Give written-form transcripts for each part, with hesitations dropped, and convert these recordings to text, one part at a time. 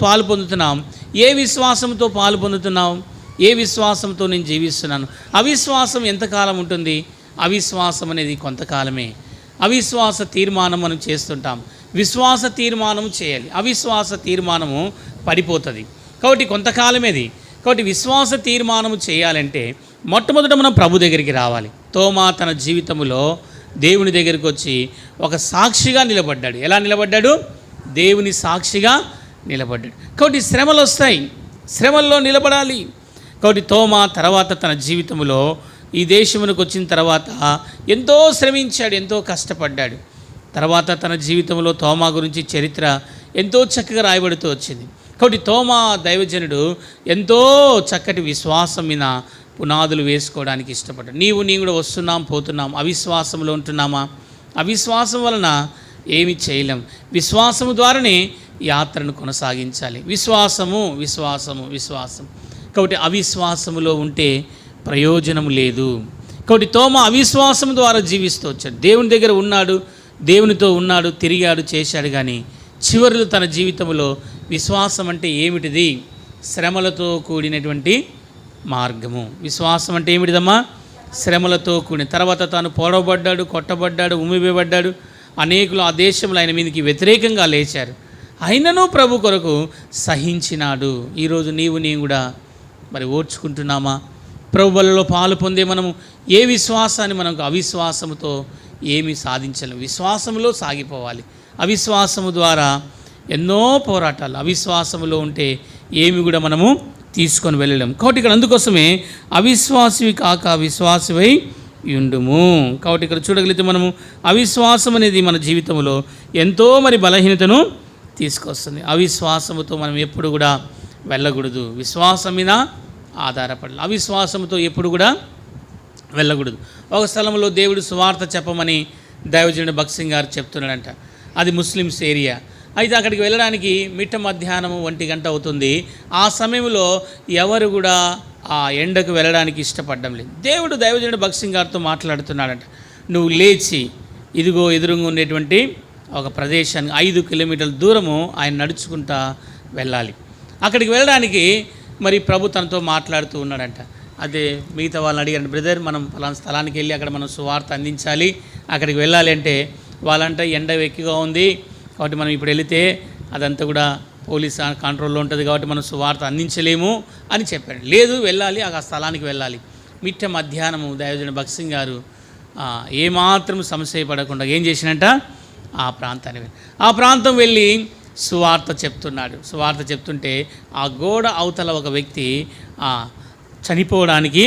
పాలు పొందుతున్నాం. ఏ విశ్వాసంతో పాలు పొందుతున్నాం? ఏ విశ్వాసంతో నేను జీవిస్తున్నాను? అవిశ్వాసం ఎంతకాలం ఉంటుంది? అవిశ్వాసం అనేది కొంతకాలమే. అవిశ్వాస తీర్మానం మనం చేస్తుంటాం. విశ్వాస తీర్మానం చేయాలి. అవిశ్వాస తీర్మానము పడిపోతుంది. కాబట్టి కొంతకాలమేది. కాబట్టి విశ్వాస తీర్మానము చేయాలంటే మొట్టమొదట మనం ప్రభు దగ్గరికి రావాలి. తోమా తన జీవితంలో దేవుని దగ్గరికి వచ్చి ఒక సాక్షిగా నిలబడ్డాడు. ఎలా నిలబడ్డాడు? దేవుని సాక్షిగా నిలబడ్డాడు. కాబట్టి శ్రమలు వస్తాయి, శ్రమల్లో నిలబడాలి. కాబట్టి తోమా తర్వాత తన జీవితంలో ఈ దేశమునకు వచ్చిన తర్వాత ఎంతో శ్రమించాడు, ఎంతో కష్టపడ్డాడు. తర్వాత తన జీవితంలో తోమా గురించి చరిత్ర ఎంతో చక్కగా రాయబడుతూ వచ్చింది. కాబట్టి తోమా దైవజనుడు ఎంతో చక్కటి విశ్వాసం మీద పునాదులు వేసుకోవడానికి ఇష్టపడ్డాడు. నేను కూడా వస్తున్నాం, పోతున్నాం, అవిశ్వాసంలో ఉంటున్నామా? అవిశ్వాసం వలన ఏమి చేయలేం. విశ్వాసము ద్వారానే యాత్రను కొనసాగించాలి. విశ్వాసము విశ్వాసము విశ్వాసం. కాబట్టి అవిశ్వాసములో ఉంటే ప్రయోజనం లేదు. కాబట్టి తోమా అవిశ్వాసం ద్వారా జీవిస్తూ వచ్చాడు. దేవుని దగ్గర ఉన్నాడు, దేవునితో ఉన్నాడు, తిరిగాడు, చేశాడు. కానీ చివరిలో తన జీవితంలో విశ్వాసం అంటే ఏమిటిది? శ్రమలతో కూడినటువంటి మార్గము. విశ్వాసం అంటే ఏమిటిదమ్మా? శ్రమలతో కూడిన. తర్వాత తాను పొడవబడ్డాడు, కొట్టబడ్డాడు, ఉమ్మివేయబడ్డాడు. అనేకులు ఆ దేశంలో ఆయన మీదకి వ్యతిరేకంగా లేచారు. అయినను ప్రభు కొరకు సహించినాడు. ఈరోజు నేను కూడా మరి ఓర్చుకుంటున్నామా? ప్రభు బలలో పాలు పొందే మనము ఏ విశ్వాసాన్ని మనకు అవిశ్వాసముతో ఏమీ సాధించలేము. విశ్వాసములో సాగిపోవాలి. అవిశ్వాసము ద్వారా ఎన్నో పోరాటాలు. అవిశ్వాసములో ఉంటే ఏమి కూడా మనము తీసుకొని వెళ్ళలేం. కాబట్టి ఇక్కడ అందుకోసమే అవిశ్వాసివి కాక విశ్వాసివై ఉండుము. కాబట్టి ఇక్కడ చూడగలిగితే మనము అవిశ్వాసం అనేది మన జీవితంలో ఎంతో మరి బలహీనతను తీసుకొస్తుంది. అవిశ్వాసముతో మనం ఎప్పుడు కూడా వెళ్ళకూడదు. విశ్వాసం మీద ఆధారపడాలి. అవిశ్వాసంతో ఎప్పుడు కూడా వెళ్ళకూడదు. ఒక స్థలంలో దేవుడు సువార్త చెప్పమని దైవజనుడు భగత్ సింగ్ గారు చెప్తున్నాడంట. అది ముస్లిమ్స్ ఏరియా. అయితే అక్కడికి వెళ్ళడానికి మిట్ట మధ్యాహ్నం 1 గంట అవుతుంది. ఆ సమయంలో ఎవరు కూడా ఆ ఎండకు వెళ్ళడానికి ఇష్టపడడం లేదు. దేవుడు దైవజనుడు భగత్ సింగ్ గారితో మాట్లాడుతున్నాడంట. నువ్వు లేచి ఇదిగో ఎదురుగా ఉండేటువంటి ఒక ప్రదేశానికి 5 కిలోమీటర్ల దూరము ఆయన నడుచుకుంటా వెళ్ళాలి. అక్కడికి వెళ్ళడానికి మరి ప్రభు తనతో మాట్లాడుతూ ఉన్నాడంట. అదే మిగతా వాళ్ళని అడిగారు, బ్రదర్ మనం ఫలానా స్థలానికి వెళ్ళి అక్కడ మనం సువార్త అందించాలి, అక్కడికి వెళ్ళాలి అంటే వాళ్ళంట ఎండ ఎక్కువగా ఉంది కాబట్టి మనం ఇప్పుడు వెళితే అదంతా కూడా పోలీస్ కంట్రోల్లో ఉంటుంది కాబట్టి మనం సువార్త అందించలేము అని చెప్పాడు. లేదు, వెళ్ళాలి, ఆ స్థలానికి వెళ్ళాలి. మిట్ట మధ్యాహ్నము దైవజనుడు భగత్ సింగ్ గారు ఏమాత్రం సంశయపడకుండా ఏం చేసినట్ట ఆ ప్రాంతం వెళ్ళి సువార్త చెప్తున్నాడు. సువార్త చెప్తుంటే ఆ గోడ అవతల ఒక వ్యక్తి చనిపోవడానికి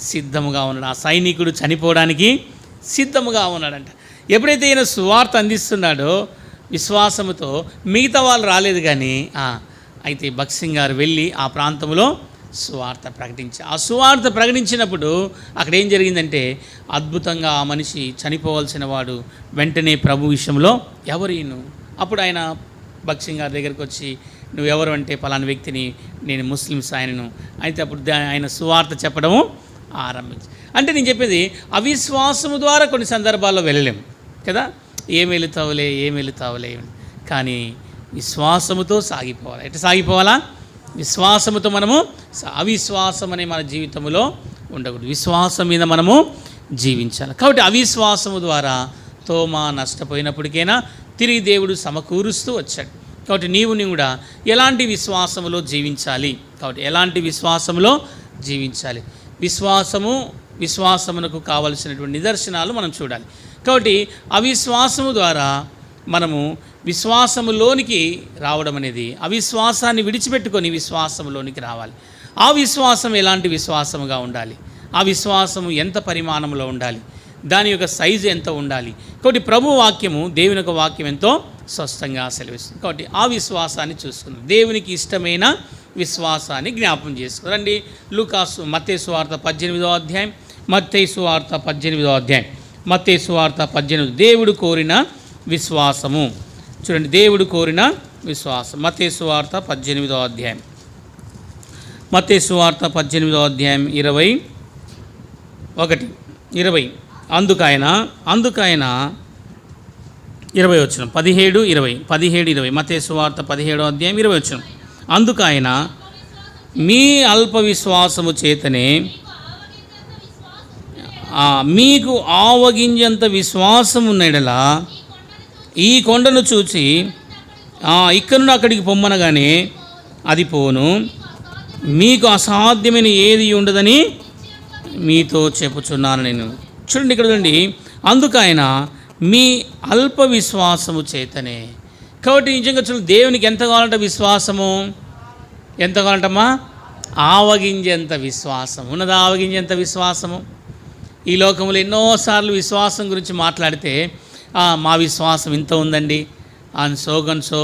సిద్ధముగా ఉన్నాడు. ఆ సైనికుడు చనిపోవడానికి సిద్ధముగా ఉన్నాడంట. ఎప్పుడైతే ఈయన సువార్త అందిస్తున్నాడో విశ్వాసముతో, మిగతా వాళ్ళు రాలేదు కానీ అయితే భగత్ సింగ్ గారు వెళ్ళి ఆ ప్రాంతంలో సువార్త ప్రకటించారు. ఆ సువార్త ప్రకటించినప్పుడు అక్కడ ఏం జరిగిందంటే అద్భుతంగా ఆ మనిషి చనిపోవాల్సిన వాడు వెంటనే ప్రభు విషయంలో ఎవరు అప్పుడు ఆయన భగత్ సింగ్ గారి దగ్గరికి వచ్చి నువ్వెవరు అంటే పలానా వ్యక్తిని, నేను ముస్లిమ్స్ ఆయనను. అయితే అప్పుడు ఆయన సువార్త చెప్పడము ఆరంభించి. అంటే నేను చెప్పేది అవిశ్వాసము ద్వారా కొన్ని సందర్భాల్లో వెళ్ళలేము కదా. ఏం వెళుతావులే కానీ విశ్వాసముతో సాగిపోవాలి. ఎట్లా సాగిపోవాలా? విశ్వాసముతో మనము. అవిశ్వాసం అనే మన జీవితంలో ఉండకూడదు. విశ్వాసం మీద మనము జీవించాలి. కాబట్టి అవిశ్వాసము ద్వారా తోమా నష్టపోయినప్పటికైనా తిరిగి దేవుడు సమకూరుస్తూ వచ్చాడు. కాబట్టి నీవు కూడా ఎలాంటి విశ్వాసములో జీవించాలి? కాబట్టి ఎలాంటి విశ్వాసములో జీవించాలి? విశ్వాసమునకు కావలసినటువంటి నిదర్శనాలు మనం చూడాలి. కాబట్టి అవిశ్వాసము ద్వారా మనము విశ్వాసములోనికి రావడం అనేది, అవిశ్వాసాన్ని విడిచిపెట్టుకొని విశ్వాసములోనికి రావాలి. ఆ విశ్వాసం ఎలాంటి విశ్వాసముగా ఉండాలి? ఆ విశ్వాసము ఎంత పరిమాణంలో ఉండాలి? దాని యొక్క సైజు ఎంత ఉండాలి? కాబట్టి ప్రభు వాక్యము, దేవుని యొక్క వాక్యం ఎంతో స్పష్టంగా సెలవిస్తుంది. కాబట్టి ఆ విశ్వాసాన్ని చూసుకుందాం. దేవునికి ఇష్టమైన విశ్వాసాన్ని జ్ఞాపం చేసుకోరండి. మత్తయి సువార్త 18వ అధ్యాయం, మత్తయి సువార్త 18వ అధ్యాయం, మత్తయి సువార్త 18. దేవుడు కోరిన విశ్వాసము చూడండి. దేవుడు కోరిన విశ్వాసం. మత్తయి సువార్త 18వ అధ్యాయం, మత్తయి సువార్త 18వ అధ్యాయం 20. అందుకైన 20 వచనం 17, 20 మత్తయి సువార్త 17వ అధ్యాయం 20 వచనం. అందుకు ఆయన మీ అల్ప విశ్వాసము చేతనే మీకు ఆవగింజంత విశ్వాసము నెడలా ఈ కొండను చూచి ఇక్కడ నుండి అక్కడికి పొమ్మనగానే అది పోను, మీకు అసాధ్యమైన ఏది ఉండదని మీతో చెప్పుచున్నాను నేను. చూడండి ఇక్కడ చూడండి, అందుకు ఆయన మీ అల్ప విశ్వాసము చేతనే. కాబట్టి నిజంగా చూడండి, దేవునికి ఎంత కావాలంట విశ్వాసము, ఎంత కావాలంటమ్మా? ఆవగింజంత విశ్వాసం ఉన్నదా? ఆవగింజంత విశ్వాసము. ఈ లోకంలో ఎన్నోసార్లు విశ్వాసం గురించి మాట్లాడితే మా విశ్వాసం ఇంత ఉందండి, అండ్ సో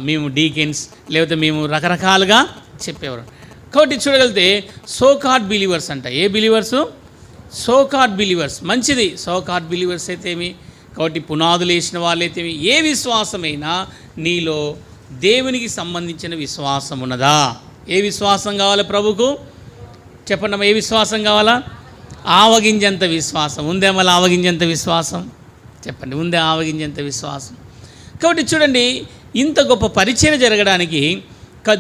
మేము డీకెన్స్, లేకపోతే మేము రకరకాలుగా చెప్పేవారు. కాబట్టి చూడగలిగితే సోకార్డ్ బిలీవర్స్ అంట. ఏ బిలీవర్సు? సోకార్డ్ బిలీవర్స్. మంచిది, సోకార్డ్ బిలీవర్స్ అయితే ఏమి, కాబట్టి పునాదులు వేసిన వాళ్ళైతే ఏ విశ్వాసమైనా నీలో దేవునికి సంబంధించిన విశ్వాసం ఉన్నదా? ఏ విశ్వాసం కావాలి ప్రభుకు? చెప్పండి, ఏ విశ్వాసం కావాలా? ఆవగింజంత విశ్వాసం ఉందే. మళ్ళీ ఆవగింజంత విశ్వాసం చెప్పండి, ఉందే ఆవగింజంత విశ్వాసం? కాబట్టి చూడండి, ఇంత గొప్ప పరిచయం జరగడానికి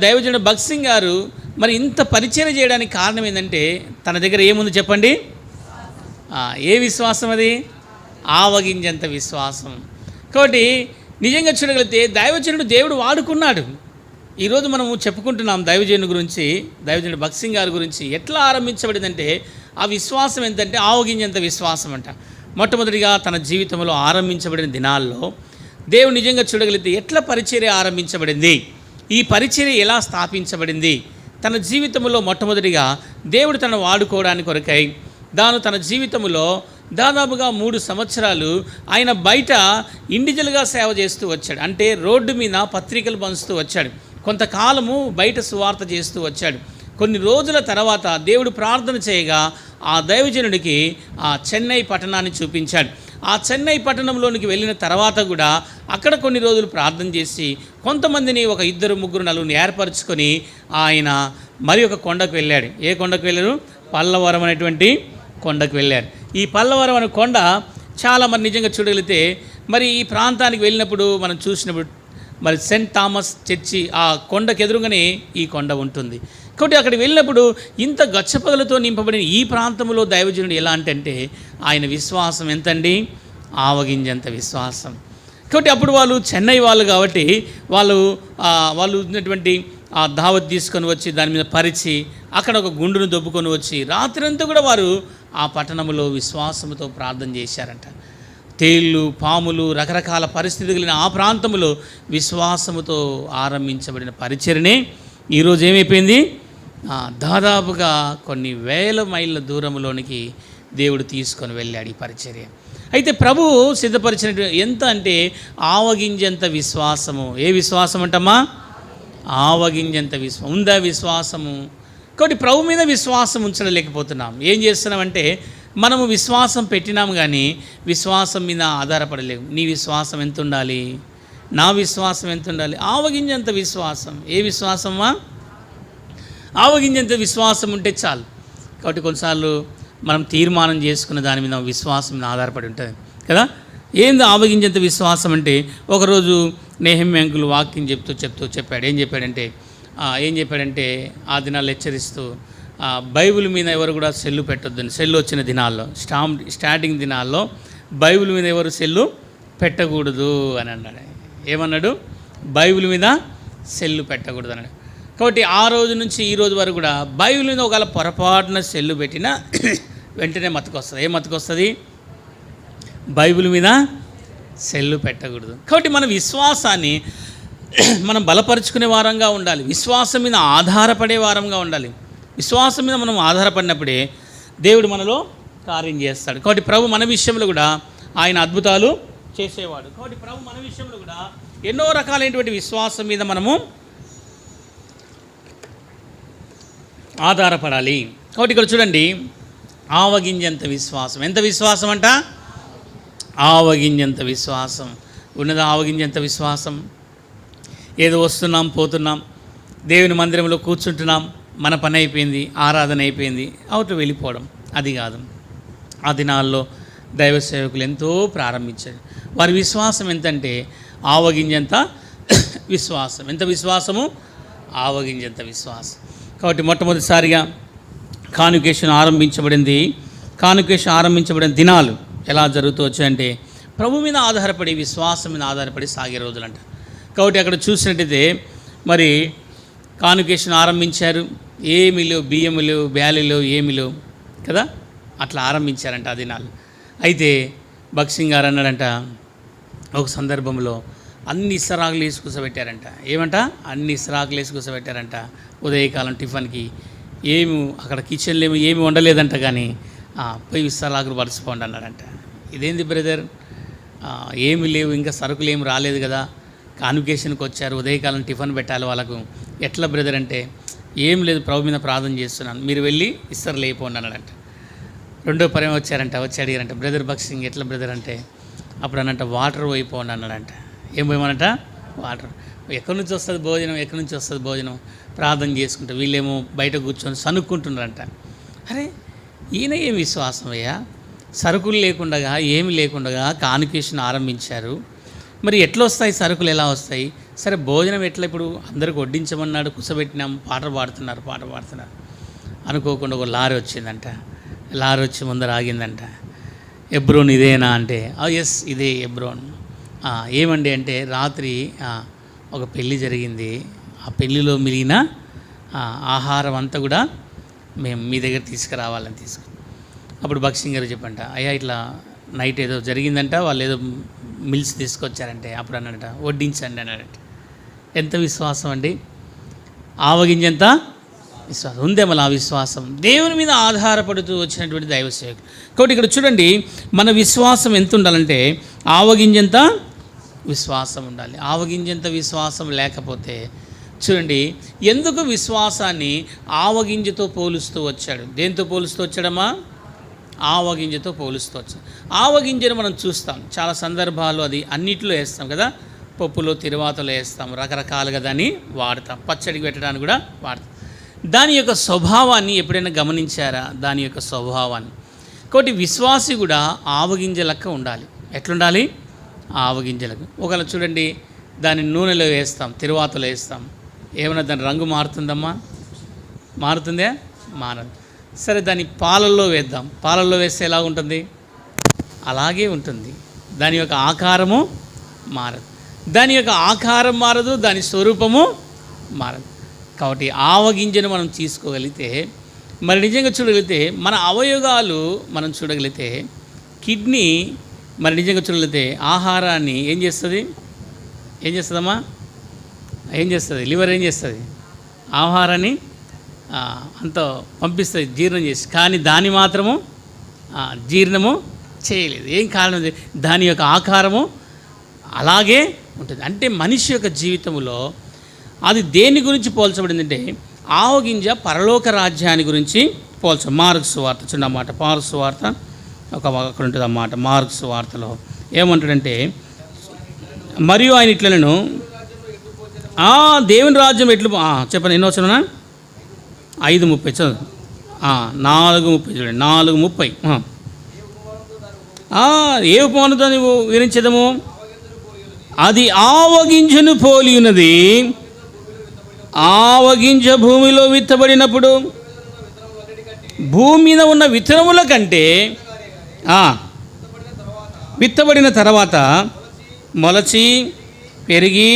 దైవజనుడు భగత్ సింగ్ గారు మరి ఇంత పరిచయం చేయడానికి కారణం ఏంటంటే తన దగ్గర ఏముంది చెప్పండి? ఏ విశ్వాసం అది? ఆవగింజంత విశ్వాసం. కాబట్టి నిజంగా చూడగలిగితే దైవజనుడు దేవుడు వాడుకున్నాడు. ఈరోజు మనము చెప్పుకుంటున్నాం దైవజనుడి గురించి, దైవజనుడు భగత్ సింగ్ గారి గురించి. ఎట్లా ఆరంభించబడిందంటే ఆ విశ్వాసం ఏంటంటే ఆవగింజంత విశ్వాసం అంట. మొట్టమొదటిగా తన జీవితంలో ఆరంభించబడిన దినాల్లో దేవుడు నిజంగా చూడగలిగితే ఎట్లా పరిచర్య ఆరంభించబడింది, ఈ పరిచర్య ఎలా స్థాపించబడింది, తన జీవితంలో మొట్టమొదటిగా దేవుడు తను వాడుకోవడానికి కొరకై తన జీవితంలో దాదాపుగా 3 సంవత్సరాలు ఆయన బయట ఇండివిజువల్గా సేవ చేస్తూ వచ్చాడు. అంటే రోడ్డు మీద పత్రికలు పంచుతూ వచ్చాడు. కొంతకాలము బయట సువార్త చేస్తూ వచ్చాడు. కొన్ని రోజుల తర్వాత దేవుడు ప్రార్థన చేయగా ఆ దైవజనుడికి ఆ చెన్నై పట్టణాన్ని చూపించాడు. ఆ చెన్నై పట్టణంలోనికి వెళ్ళిన తర్వాత కూడా అక్కడ కొన్ని రోజులు ప్రార్థన చేసి కొంతమందిని, ఒక 2, 3, 4 ఏర్పరచుకొని ఆయన మరి ఒక కొండకు వెళ్ళాడు. ఏ కొండకు వెళ్ళారు? పల్లవరం అనేటువంటి కొండకు వెళ్ళారు. ఈ పల్లవరం అనే కొండ చాలా మరి నిజంగా చూడగలిగితే మరి ఈ ప్రాంతానికి వెళ్ళినప్పుడు మనం చూసినప్పుడు మరి సెయింట్ థామస్ చర్చి ఆ కొండకు ఎదురుగానే ఈ కొండ ఉంటుంది. కాబట్టి అక్కడికి వెళ్ళినప్పుడు ఇంత గచ్చపగలతో నింపబడిన ఈ ప్రాంతంలో దైవజనుడు ఎలా అంటే ఆయన విశ్వాసం ఎంతండి? ఆవగింజంత విశ్వాసం. కాబట్టి అప్పుడు వాళ్ళు చెన్నై వాళ్ళు కాబట్టి వాళ్ళు ఉన్నటువంటి ఆ దావత్ తీసుకొని వచ్చి దాని మీద పరిచి అక్కడ ఒక గుండును దొబ్బుకొని వచ్చి రాత్రంతా కూడా వారు ఆ పట్టణంలో విశ్వాసంతో ప్రార్థన చేశారంట. తేళ్ళు, పాములు, రకరకాల పరిస్థితులు ఆ ప్రాంతంలో విశ్వాసముతో ఆరంభించబడిన పరిచర్నే ఈరోజు ఏమైపోయింది? దాదాపుగా కొన్ని వేల మైళ్ళ దూరంలోనికి దేవుడు తీసుకొని వెళ్ళాడు ఈ పరిచర్య. అయితే ప్రభువు సిద్ధపరిచిన ఎంత అంటే ఆవగింజంత విశ్వాసము. ఏ విశ్వాసం అంటమ్మా? ఆవగింజంత విశ్వాసం. ఉందా విశ్వాసము? కాబట్టి ప్రభు మీద విశ్వాసం ఉంచలేకపోతున్నాం. ఏం చేస్తున్నామంటే మనము విశ్వాసం పెట్టినాము కానీ విశ్వాసం మీద ఆధారపడలేము. నీ విశ్వాసం ఎంత ఉండాలి? నా విశ్వాసం ఎంత ఉండాలి? ఆవగింజంత విశ్వాసం. ఏ విశ్వాసమా? ఆవగింజంత విశ్వాసం ఉంటే చాలు. కాబట్టి కొన్నిసార్లు మనం తీర్మానం చేసుకున్న దాని మీద విశ్వాసం మీద ఆధారపడి ఉంటుంది కదా. ఏంది ఆవగింజంత విశ్వాసం అంటే ఒకరోజు నెహెమ్యా అంకుల్ వాక్యం చెప్పాడు. ఏం చెప్పాడంటే ఆ దినాలు హెచ్చరిస్తూ బైబిల్ మీద ఎవరు కూడా సెల్లు పెట్టొద్దని. సెల్లు వచ్చిన దినాల్లో స్టార్టింగ్ దినాల్లో బైబిల్ మీద ఎవరు సెల్లు పెట్టకూడదు అని అన్నాడు. ఏమన్నాడు? బైబిల్ మీద సెల్లు పెట్టకూడదు అన్నాడు. కాబట్టి ఆ రోజు నుంచి ఈ రోజు వరకు కూడా బైబిల్ మీద ఒకవేళ పొరపాటున సెల్లు పెట్టినా వెంటనే మతుకొస్తుంది. ఏ మతుకొస్తుంది? బైబిల్ మీద సెల్లు పెట్టకూడదు. కాబట్టి మన విశ్వాసాన్ని మనం బలపరుచుకునే వారంగా ఉండాలి. విశ్వాసం మీద ఆధారపడే వారంగా ఉండాలి. విశ్వాసం మీద మనం ఆధారపడినప్పుడే దేవుడు మనలో కార్యం చేస్తాడు. కాబట్టి ప్రభు మన విషయంలో కూడా ఆయన అద్భుతాలు చేసేవాడు. కాబట్టి ప్రభు మన విషయంలో కూడా ఎన్నో రకాలైనటువంటి విశ్వాసం మీద మనము ఆధారపడాలి. కాబట్టి ఇక్కడ చూడండి, ఆవగింజంత విశ్వాసం. ఎంత విశ్వాసం అంట? ఆవగింజంత విశ్వాసం ఉన్నదా? ఆవగింజంత విశ్వాసం. ఏదో వస్తున్నాం, పోతున్నాం, దేవుని మందిరంలో కూర్చుంటున్నాం, మన పని అయిపోయింది, ఆరాధన అయిపోయింది, అవుట్ వెళ్ళిపోవడం, అది కాదు. ఆ దినాల్లో దైవ సేవకులు ఎంతో ప్రారంభించారు. వారి విశ్వాసం ఎంతంటే ఆవగింజంత విశ్వాసం. ఎంత విశ్వాసము? ఆవగింజంత విశ్వాసం. కాబట్టి మొట్టమొదటిసారిగా కాన్వకేషన్ ఆరంభించబడిన దినాలు ఎలా జరుగుతూ వచ్చాయంటే ప్రభు మీద ఆధారపడి, విశ్వాసం మీద ఆధారపడి సాగే రోజులంట. కాబట్టి అక్కడ చూసినట్టయితే మరి కాన్వకేషన్ ఆరంభించారు, ఏమీ లేవు, బియ్యము లేవు, బ్యాలీలు ఏమీ లేవు కదా, అట్లా ఆరంభించారంట ఆ దినాలు. అయితే భక్సింగ్ గారు అన్నాడంట ఒక సందర్భంలో అన్ని ఇస్తరాకులు వేసి కూర్చోబెట్టారంట. ఏమంట? అన్ని ఇస్తరాకులు వేసి కూర్చోబెట్టారంట. ఉదయకాలం టిఫిన్కి ఏమి అక్కడ కిచెన్లో ఏమి వండలేదంట, కానీ పోయి ఇస్తరాకులు పరుచుకోండి అన్నాడంట. ఇదేంది బ్రదర్, ఏమి లేవు, ఇంకా సరుకులు ఏమి రాలేదు కదా, కాన్వకేషన్కి వచ్చారు, ఉదయకాలం టిఫిన్ పెట్టాలి వాళ్ళకు, ఎట్లా బ్రదర్ అంటే ఏం లేదు, ప్రభు మీద ప్రార్థన చేస్తున్నాను, మీరు వెళ్ళి ఇస్తరు లేకపోండి అన్నాడంట. రెండో పర్యం వచ్చి అడిగారంట, బ్రదర్ భక్సింగ్ ఎట్లా బ్రదర్ అంటే, అప్పుడు అనంట వాటర్ పోయిపోండి అన్నాడంట. ఏం పోయమనంట? వాటర్. ఎక్కడి నుంచి వస్తుంది భోజనం ప్రార్థన చేసుకుంటే, వీళ్ళేమో బయట కూర్చొని సనుక్కుంటున్నారంట. అరే ఈయన ఏం విశ్వాసం అయ్యా, సరుకులు లేకుండా ఏమి లేకుండా కాన్వకేషన్ ఆరంభించారు, మరి ఎట్లా వస్తాయి సరుకులు, ఎలా వస్తాయి, సరే భోజనం ఎట్లా, ఇప్పుడు అందరికి వడ్డించమన్నాడు, కుసబెట్టినాం, పాట పాడుతున్నారు అనుకోకుండా ఒక లారీ వచ్చిందంట. లారీ వచ్చి ముందర ఆగిందంట. ఎబ్రోన్ ఇదేనా అంటే, ఎస్ ఇదే ఎబ్రోన్. ఏమండి అంటే, రాత్రి ఒక పెళ్ళి జరిగింది, ఆ పెళ్ళిలో మిగిలిన ఆహారం అంతా కూడా మేము మీ దగ్గర తీసుకురావాలని అప్పుడు భక్సింగ్ గారు చెప్పంట, అయ్యా ఇట్లా నైట్ ఏదో జరిగిందంట, వాళ్ళు ఏదో మిల్స్ తీసుకొచ్చారంటే, అప్పుడు అన్నాడట వడ్డించండి అన్నాడట. ఎంత విశ్వాసం అండి, ఆవగింజంత విశ్వాసం ఉందే మళ్ళీ. ఆ విశ్వాసం దేవుని మీద ఆధారపడుతూ వచ్చినటువంటి దైవ సేవకుడు. కాబట్టి ఇక్కడ చూడండి, మన విశ్వాసం ఎంత ఉండాలంటే ఆవగింజంత విశ్వాసం ఉండాలి. ఆవగింజంత విశ్వాసం లేకపోతే చూడండి, ఎందుకు విశ్వాసాన్ని ఆవగింజతో పోలుస్తూ వచ్చాడు? దేంతో పోలుస్తూ వచ్చాడమ్మా? ఆవగింజతో పోలుస్తూ వచ్చాడు. ఆవగింజను మనం చూస్తాం చాలా సందర్భాలు, అది అన్నిట్లో వేస్తాం కదా, పప్పులో తిరువాతలో వేస్తాం, రకరకాలుగా దాన్ని వాడతాం, పచ్చడికి పెట్టడానికి కూడా వాడతాం. దాని యొక్క స్వభావాన్ని ఎప్పుడైనా గమనించారా? దాని యొక్క స్వభావాన్ని. కాబట్టి విశ్వాసి కూడా ఆవగింజ లెక్క ఉండాలి. ఎట్లుండాలి? ఆవగింజలకు. ఒకవేళ చూడండి, దాన్ని నూనెలో వేస్తాం, తిరువాతలో వేస్తాం, ఏమైనా దాని రంగు మారుతుందమ్మా? మారుతుందే? మారదు. సరే దాన్ని పాలల్లో వేద్దాం, పాలల్లో వేస్తే ఎలా ఉంటుంది? అలాగే ఉంటుంది. దాని యొక్క ఆకారము మారదు. దాని యొక్క ఆకారం మారదు, దాని స్వరూపము మారదు. కాబట్టి ఆవగింజను మనం తీసుకోగలిగితే, మరి నిజంగా చూడగలిగితే, మన అవయవాలు మనం చూడగలిగితే, కిడ్నీ మరి నిజంగా చూడగలిగితే ఆహారాన్ని ఏం చేస్తుందమ్మా? ఏం చేస్తుంది? లివర్ ఏం చేస్తుంది? ఆహారాన్ని అంత పంపిస్తుంది జీర్ణం చేసి, కానీ దాన్ని మాత్రము జీర్ణము చేయలేదు. ఏం కారణం? దాని యొక్క ఆకారము అలాగే ఉంటుంది. అంటే మనిషి యొక్క జీవితంలో అది దేని గురించి పోల్చబడిందంటే, ఆవగింజ పరలోక రాజ్యాన్ని గురించి మార్కు సువార్త చిన్నమాట, మార్కు సువార్త అక్కడ ఉంటుంది అన్నమాట. మార్కు సువార్తలో ఏమంటాడంటే, మరియు ఆయన ఇట్లను దేవుని రాజ్యం ఎట్లు చెప్పండి, ఎన్నో వచ్చినా 5:30 చదువు. 4:30 చూడండి, 4:30. ఏ ఉపమానంతో నువ్వు వివరించదము? అది ఆవగింజను పోలి ఉన్నది. ఆవగింజ భూమిలో విత్తబడినప్పుడు భూమి మీద ఉన్న విత్తనముల కంటే విత్తబడిన తర్వాత మొలచి పెరిగి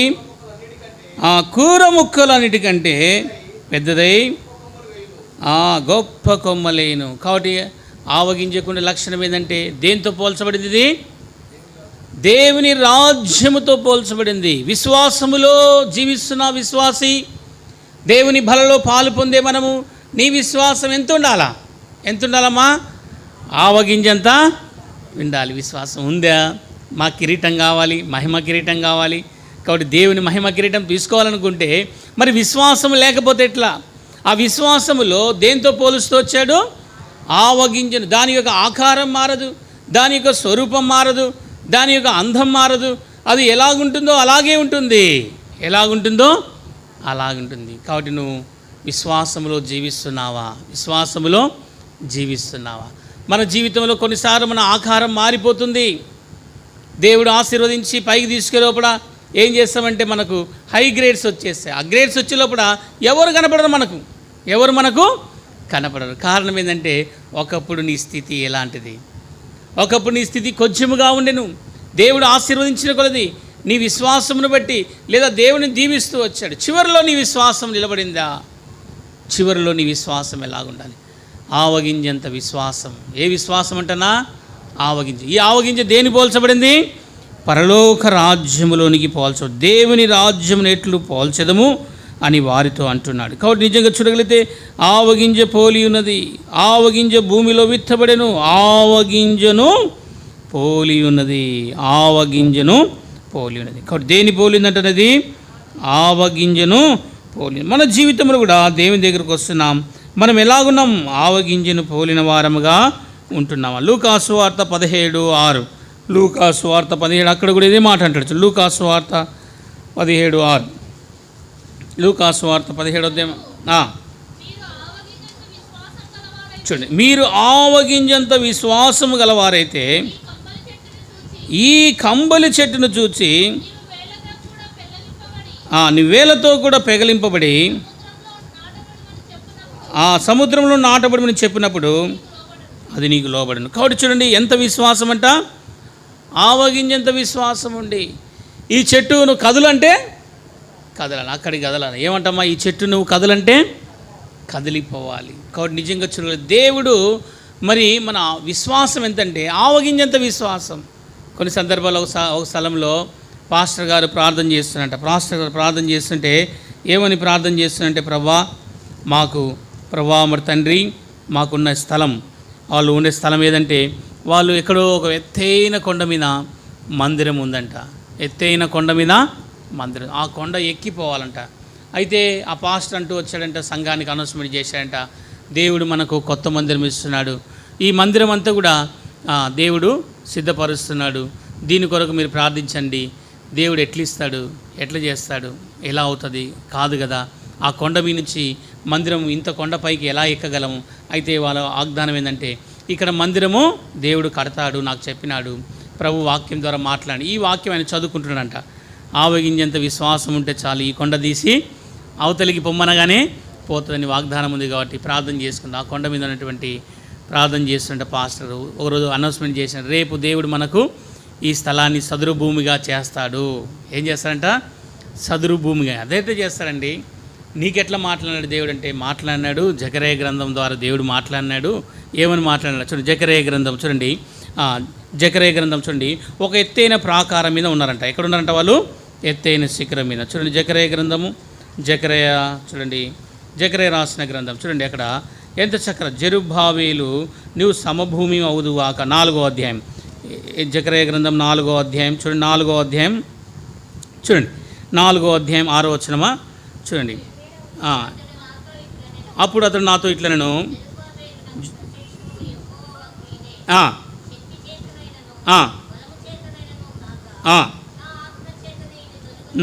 కూర ముక్కలన్నిటికంటే పెద్దదై గొప్ప కొమ్మలేను. కాబట్టి ఆవగింజకుండే లక్షణం ఏంటంటే, దేంతో పోల్చబడింది? ఇది దేవుని రాజ్యముతో పోల్చబడింది. విశ్వాసములో జీవిస్తున్న విశ్వాసి, దేవుని బలలో పాలు పొందే మనము, నీ విశ్వాసం ఎంత ఉండాలమ్మా? ఆవగింజంతా ఉండాలి. విశ్వాసం ఉందా? మా కిరీటం కావాలి, మహిమ కిరీటం కావాలి. కాబట్టి దేవుని మహిమ కిరీటం తీసుకోవాలనుకుంటే మరి విశ్వాసం లేకపోతే ఎట్లా? ఆ విశ్వాసములో దేంతో పోలుస్తూ వచ్చాడు? ఆవగింజను. దాని యొక్క ఆకారం మారదు, దాని యొక్క స్వరూపం మారదు, దాని యొక్క అందం మారదు. అది ఎలాగుంటుందో అలాగే ఉంటుంది, ఎలాగుంటుందో అలాగుంటుంది. కాబట్టి నువ్వు విశ్వాసములో జీవిస్తున్నావా? మన జీవితంలో కొన్నిసార్లు మన ఆకారం మారిపోతుంది. దేవుడు ఆశీర్వదించి పైకి తీసుకెళ్ళేప్పుడు ఏం చేస్తామంటే మనకు హై గ్రేడ్స్ వచ్చేస్తాయి. ఆ గ్రేడ్స్ వచ్చే లోపల ఎవరు కనపడరు, మనకు కనపడరు. కారణం ఏంటంటే ఒకప్పుడు నీ స్థితి ఎలాంటిది, ఒకప్పుడు నీ స్థితి కొంచెముగా ఉండెను. దేవుడు ఆశీర్వదించిన కొలది నీ విశ్వాసమును బట్టి లేదా దేవుని దీవిస్తూ వచ్చాడు. చివరిలో నీ విశ్వాసం నిలబడిందా? చివరిలో నీ విశ్వాసం ఎలాగుండాలి? ఆవగింజంత విశ్వాసం. ఏ విశ్వాసం అంటనా? ఆవగింజ. ఈ ఆవగింజ దేని పోల్చబడింది? పరలోక రాజ్యములోనికి పోల్చు. దేవుని రాజ్యమును ఎట్లు పోల్చెదము అని వారితో అంటున్నాడు. కాబట్టి నిజంగా చూడగలిగితే ఆవగింజ పోలి ఉన్నది. ఆవగింజ భూమిలో విత్తబడెను, ఆవగింజను పోలి ఉన్నది. ఆవగింజను పోలి ఉన్నది. కాబట్టి దేని పోలిందంటున్నది? ఆవగింజను పోలి. మన జీవితంలో కూడా దేవుని దగ్గరకు వస్తున్నాం, మనం ఎలాగున్నాం? ఆవగింజను పోలిన వారముగా ఉంటున్నామా? లూకాసు వార్త 17:6. లూకాసు వార్త 17, అక్కడ కూడా ఇదే మాట అంటాడు. లూకాసు వార్త 17:6. లూకాసు వార్త 17 చూడండి. మీరు ఆవగింజంత విశ్వాసము గలవారైతే ఈ కంబలి చెట్టును చూచి నీ వేలతో కూడా పెగలింపబడి ఆ సముద్రంలో నాటబడి చెప్పినప్పుడు అది నీకు లోబడను. కాబట్టి చూడండి ఎంత విశ్వాసం అంట. ఆవగింజంత విశ్వాసం ఉండి ఈ చెట్టు నువ్వు కదులంటే కదలాలి, అక్కడికి కదలాలి. ఏమంటమ్మా? ఈ చెట్టు నువ్వు కదలంటే కదిలిపోవాలి. కాబట్టి నిజంగా చూడాలి. దేవుడు మరి మన విశ్వాసం ఎంతంటే ఆవగింజంత విశ్వాసం. కొన్ని సందర్భాల్లో ఒక స్థలంలో పాస్టర్ గారు ప్రార్థన చేస్తున్నట్ట. పాస్టర్ గారు ప్రార్థన చేస్తుంటే ఏమని ప్రార్థన చేస్తున్నంటే, ప్రభా మరి తండ్రి, మాకున్న స్థలం, వాళ్ళు ఉండే స్థలం ఏదంటే వాళ్ళు ఎక్కడో ఒక ఎత్తైన కొండ మీద మందిరం ఉందంట. ఎత్తైన కొండ మీద మందిరం. ఆ కొండ ఎక్కిపోవాలంట. అయితే ఆ పాస్టర్ అంటూ వచ్చాడంట, సంఘానికి అనౌన్స్మెంట్ చేశాడంట, దేవుడు మనకు కొత్త మందిరం ఇస్తున్నాడు, ఈ మందిరం అంతా కూడా దేవుడు సిద్ధపరుస్తున్నాడు, దీని కొరకు మీరు ప్రార్థించండి. దేవుడు ఎట్లా ఇస్తాడు, ఎట్లా చేస్తాడు, ఎలా అవుతుంది? కాదు కదా, ఆ కొండ మీ నుంచి మందిరం ఇంత కొండపైకి ఎలా ఎక్కగలము? అయితే వాళ్ళ వాగ్దానం ఏంటంటే, ఇక్కడ మందిరము దేవుడు కడతాడు, నాకు చెప్పినాడు, ప్రభు వాక్యం ద్వారా మాట్లాడి. ఈ వాక్యం ఆయన చదువుకుంటున్నాడంట. ఆవగింజంత విశ్వాసం ఉంటే చాలు, ఈ కొండ తీసి అవతలికి పొమ్మనగానే పోతుందని వాగ్దానం ఉంది. కాబట్టి ప్రార్థన చేసుకుంది. ఆ కొండ మీద ఉన్నటువంటి ప్రార్థన చేస్తుంటే పాస్టర్ ఒకరోజు అనౌన్స్మెంట్ చేశాడు, రేపు దేవుడు మనకు ఈ స్థలాన్ని సదురు భూమిగా చేస్తాడు. ఏం చేస్తాడంట? సదురు భూమిగా. అదైతే చేస్తాడండి. నీకెట్లా మాట్లాడినాడు దేవుడు అంటే, మాట్లాడినాడు జకర్యా గ్రంథం ద్వారా దేవుడు మాట్లాడినాడు. ఏమని మాట్లాడినాడు చూడండి. జకర్యా గ్రంథం చూడండి. జకర్యా గ్రంథం చూడండి. ఒక ఎత్తైన ప్రాకారం మీద ఉన్నారంట. ఎక్కడ ఉన్నారంట వాళ్ళు? ఎత్తైన శిఖరం మీద. చూడండి జకర్యా గ్రంథము, జకర్యా చూడండి, జకర్యా రాసిన గ్రంథం చూడండి. అక్కడ ఎంత చక్కగా, జెరుబ్బాబెలు నువ్వు సమభూమి అవుదువాక. 4వ అధ్యాయం, జకర్యా గ్రంథం 4వ అధ్యాయం చూడండి. 4వ అధ్యాయం చూడండి. 4వ అధ్యాయం 6వ వచనమా చూడండి. అప్పుడు అతడు నాతో ఇట్లా, నేను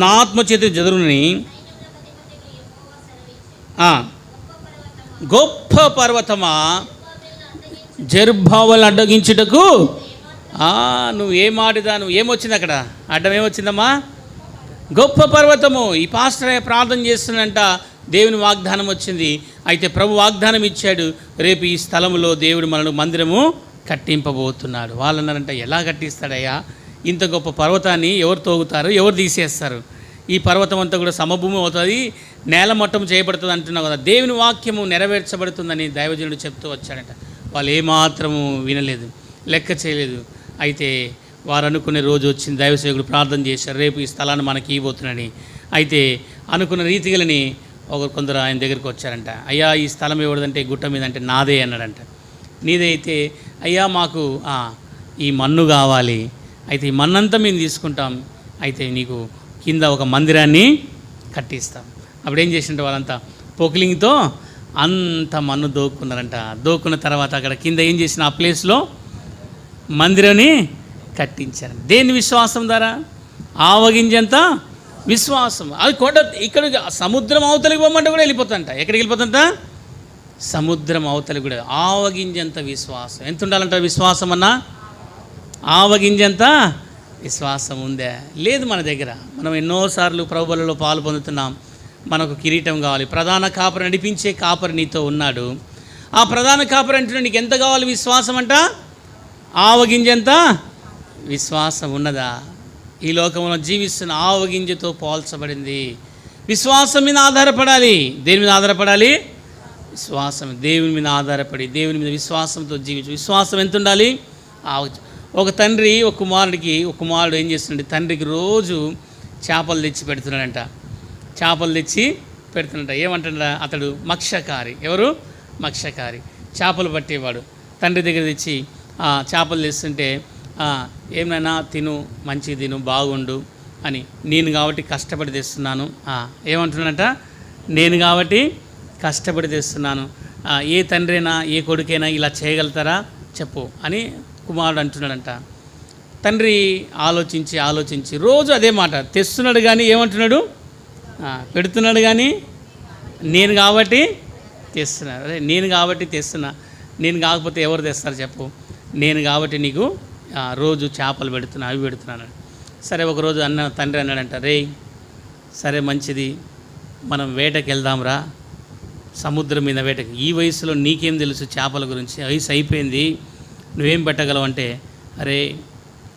నా ఆత్మ చేత జదురుని గొప్ప పర్వతమా జెరుబ్బాబెలు అడ్డగించుటకు నువ్వు ఏమాడిదా, నువ్వు ఏమొచ్చింది అక్కడ? అడ్డం ఏమొచ్చిందమ్మా? గొప్ప పర్వతము. ఈ పాస్టర్ ప్రార్థన చేస్తున్నంట, దేవుని వాగ్దానం వచ్చింది. అయితే ప్రభు వాగ్దానం ఇచ్చాడు, రేపు ఈ స్థలంలో దేవుడు మనకు మందిరము కట్టింపబోతున్నాడు. వాళ్ళు అన్నారంట, ఎలా కట్టిస్తాడయ్యా? ఇంత గొప్ప పర్వతాన్ని ఎవరు తోగుతారు, ఎవరు తీసేస్తారు? ఈ పర్వతం అంతా కూడా సమభూమి అవుతుంది, నేల మట్టం చేయబడుతుంది అంటున్నావు కదా. దేవుని వాక్యము నెరవేర్చబడుతుందని దైవజనుడు చెప్తూ వచ్చాడట. వాళ్ళు ఏమాత్రము వినలేదు, లెక్క చేయలేదు. అయితే వారు అనుకునే రోజు వచ్చింది. దైవసేవకుడు ప్రార్థన చేశారు, రేపు ఈ స్థలాన్ని మనకి ఇవ్వబోతున్నాడని. అయితే అనుకున్న రీతిగలని కొందరు ఆయన దగ్గరికి వచ్చారంట. అయ్యా ఈ స్థలం ఎవరిదంటే గుట్ట మీద అంటే నాదే అన్నాడంట. నీదే అయితే అయ్యా మాకు ఈ మన్ను కావాలి, అయితే ఈ మన్నంతా మేము తీసుకుంటాం, అయితే నీకు కింద ఒక మందిరాన్ని కట్టిస్తాం. అప్పుడు ఏం చేసింటే వాళ్ళంతా పొకిలింగ్తో అంత మన్ను దోక్కున్నారంట. దోక్కున్న తర్వాత అక్కడ కింద ఏం చేసిన, ఆ ప్లేస్లో మందిరాన్ని కట్టించారు. దేని విశ్వాసం ద్వారా? ఆవగింజంత విశ్వాసం. అది కొండ ఇక్కడ సముద్రం అవతలికి పోమంటే కూడా వెళ్ళిపోతుంట. ఎక్కడికి వెళ్ళిపోతుంట? సముద్రం అవతలి కూడా. ఆవగింజంత విశ్వాసం. ఎంత ఉండాలంట విశ్వాసం అన్నా? ఆవగింజంత విశ్వాసం ఉందా? లేదు మన దగ్గర. మనం ఎన్నోసార్లు ప్రభువులలో పాలు పొందుతున్నాం. మనకు కిరీటం కావాలి. ప్రధాన కాపరి, నడిపించే కాపరి నీతో ఉన్నాడు. ఆ ప్రధాన కాపరి అంటున్నా నీకు ఎంత కావాలి విశ్వాసం అంట? ఆవగింజంత విశ్వాసం ఉన్నదా? ఈ లోకంలో జీవిస్తున్న ఆవగింజతో పోల్చబడింది. విశ్వాసం మీద ఆధారపడాలి. దేని మీద ఆధారపడాలి? విశ్వాసం. దేవుని మీద ఆధారపడి దేవుని మీద విశ్వాసంతో జీవించు. విశ్వాసం ఎంత ఉండాలి? ఒక తండ్రి ఒక కుమారుడు ఏం చేస్తున్నాడు? తండ్రికి రోజు చేపలు తెచ్చి పెడుతున్నాడంట. ఏమంటాడ? అతడు మత్స్యకారి. ఎవరు? మత్స్యకారి, చేపలు పట్టేవాడు. తండ్రి దగ్గర తెచ్చి చేపలు తెస్తుంటే ఏమైనా తిను, మంచిగా తిను, బాగుండు అని. నేను కాబట్టి కష్టపడి తెస్తున్నాను. ఏమంటున్నాడంట? నేను కాబట్టి కష్టపడి తెస్తున్నాను. ఏ తండ్రి అయినా ఏ కొడుకైనా ఇలా చేయగలుగుతారా చెప్పు అని కుమారుడు అంటున్నాడంట. తండ్రి ఆలోచించి రోజు అదే మాట తెస్తున్నాడు. కానీ ఏమంటున్నాడు? పెడుతున్నాడు. కానీ నేను కాబట్టి తెస్తున్నాను. అదే నేను కాబట్టి తెస్తున్నా. నేను కాకపోతే ఎవరు తెస్తారు చెప్పు? నేను కాబట్టి నీకు రోజు చేపలు అవి పెడుతున్నాను. సరే, ఒకరోజు తండ్రి అన్నాడంట, రే సరే మంచిది, మనం వేటకి వెళ్దాంరా, సముద్రం మీద వేటకి. ఈ వయసులో నీకేం తెలుసు చేపల గురించి? వయసు అయిపోయింది, నువ్వేం పెట్టగలవు అంటే, అరే